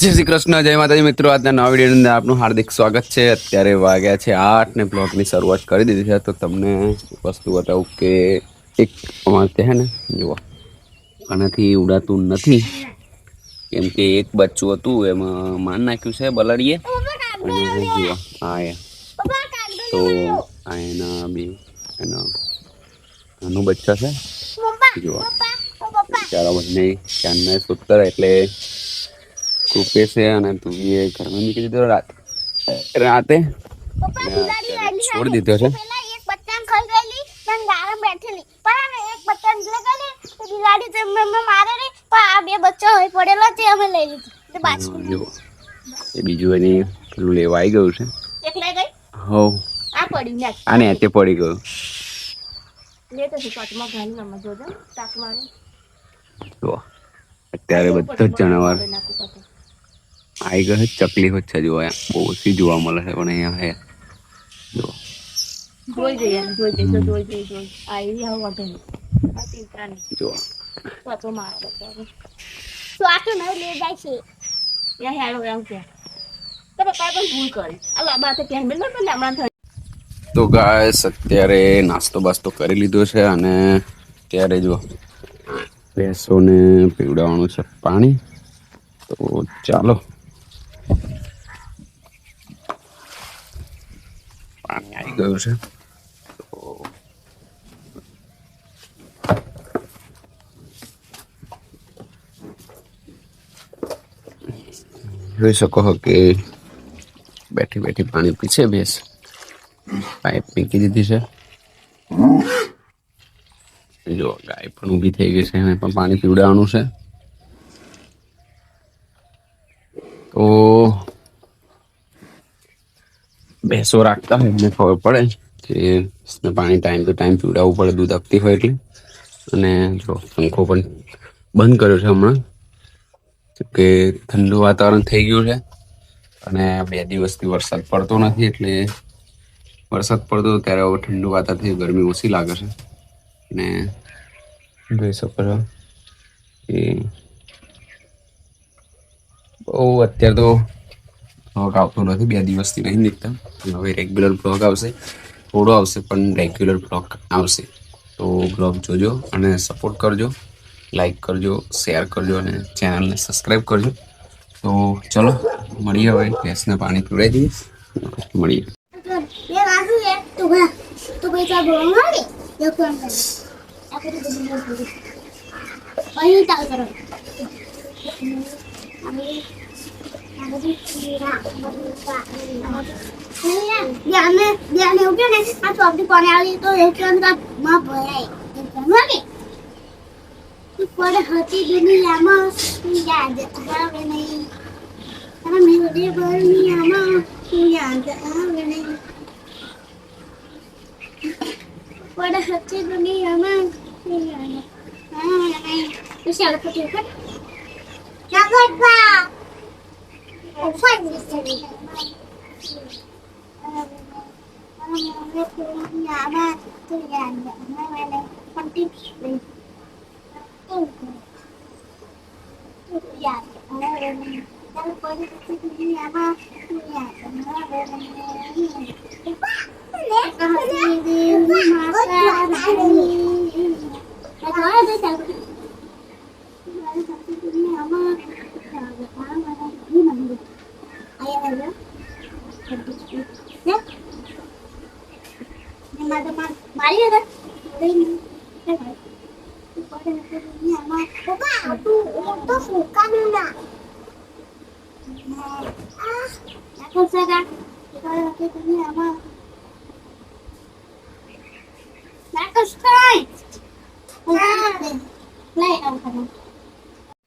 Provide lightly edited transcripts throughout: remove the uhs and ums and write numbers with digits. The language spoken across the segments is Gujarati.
જય શ્રી કૃષ્ણ, જય માતાજી મિત્રો. આજના નવા વિડીયોની અંદર આપનું હાર્દિક સ્વાગત છે. અત્યારે વાગ્યા છે 8 ને બ્લોગની શરૂઆત કરી દીધી છે. તો તમને વસ્તુ બતાવું કે એક અમારે ત્યાં ને જુઓ આનાથી ઉડાતું નથી, કેમ કે એક બચ્ચું હતું એમાં માન નાખ્યું છે બલડીએ. અને જુઓ આ તો આ એના બે એના નાનું બચ્ચા છે. જુઓ બિચારા બંને ક્યાંના સુતર એટલે કૃપે છે અને તું એ ઘરમાં મૂકી દીધો રાતે છોડી દીધો છે. એ બીજું એની પેલું લેવા આવી ગયું છે. હવ આ ને તે પડી ગયું. અત્યારે બધા જ જાનવર આવી ગયો. ચકલી વચ્ચે જોવા બહુ ઓછી જોવા મળે છે, પણ અહીંયા હે જો તો ગાઈસ અત્યારે નાસ્તો બાસ્તો કરી લીધો છે અને અત્યારે જો ભેંસોને પીવડાવવાનું છે પાણી. તો ચાલો પાણી આવી ગયું છે. તો જોઈ શકો છો કે બેઠી બેઠી પાણી પીછે ભેંસ. પાઇપ મૂકી દીધી છે. જો ગાય પણ ઊભી થઈ ગઈ છે, એને પણ પાણી પીવડાવવાનું છે. તો ભેંસો રાખતા હોય એમને ખબર પડે કે પાણી ટાઈમ ટુ ટાઈમ પીવડાવવું પડે, દૂધ આપતી હોય એટલે. અને જો પંખો પણ બંધ કર્યો છે હમણાં, કે ઠંડુ વાતાવરણ થઈ ગયું છે અને 2 દિવસથી વરસાદ પડતો નથી. એટલે વરસાદ પડતો ત્યારે હવે ઠંડુ વાતાવરણ ગરમી ઓછી લાગે છે. અને જોઈ શકો છો કે બહુ અત્યારે તો બ્લોગ આવતો નથી, 2 દિવસથી નહીં નીકળતા. હવે રેગ્યુલર બ્લોગ આવશે, થોડો આવશે પણ રેગ્યુલર બ્લોગ આવશે. તો બ્લોગ જોજો અને સપોર્ટ કરજો, લાઈક કરજો, શેર કરજો અને ચેનલને સબસ્ક્રાઈબ કરજો. તો ચલો મળીએ, હવે ભેંસને પાણી પીવડાવી દઈએ, મળીએ.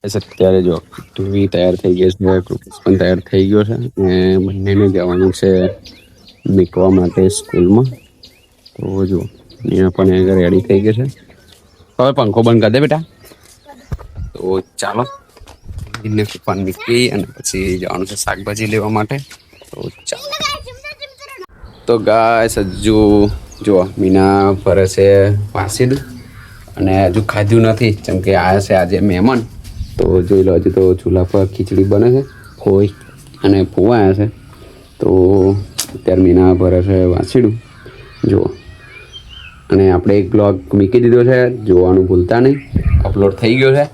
અત્યારે જો ટીવી તૈયાર થઈ ગઈ છે, કૃપેશ પણ તૈયાર થઈ ગયો છે અને બંનેને જવાનું છે મૂકવા માટે સ્કૂલમાં. તો જો અહીંયા પણ રેડી થઈ ગઈ છે. હવે પંખો બંધ કરી દે બેટા. તો ચાલો એને પણ મૂકી અને પછી જવાનું છે શાકભાજી લેવા માટે. તો ચાલો. તો ગાઈસ હજુ જો મીના ફરે છે વાસીડ અને હજુ ખાધું નથી, જેમ કે આવ્યા છે આજે મહેમાન. તો જોઈ લો, હજુ તો ચૂલા પર ખીચડી બને છે. હોય અને ફોવા આવ્યા છે. તો અત્યારે મીના ભરે છે વાંસીડું જુઓ. અને આપણે એક બ્લોગ મૂકી દીધો છે, જોવાનું ભૂલતા નહીં. અપલોડ થઈ ગયો છે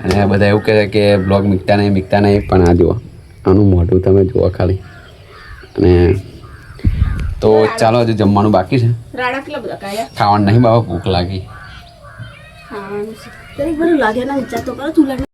અને બધા એવું કહે છે કે બ્લોગ મૂકતા નહીં, પણ આ જુઓ આનું મોઢું તમે જુઓ ખાલી. અને તો ચાલો હજુ જમવાનું બાકી છે. ખાવાનું નહીં બાબા, ભૂખ લાગી. ખાવાનું છે. લાગે ના વિચાર તો કરો તું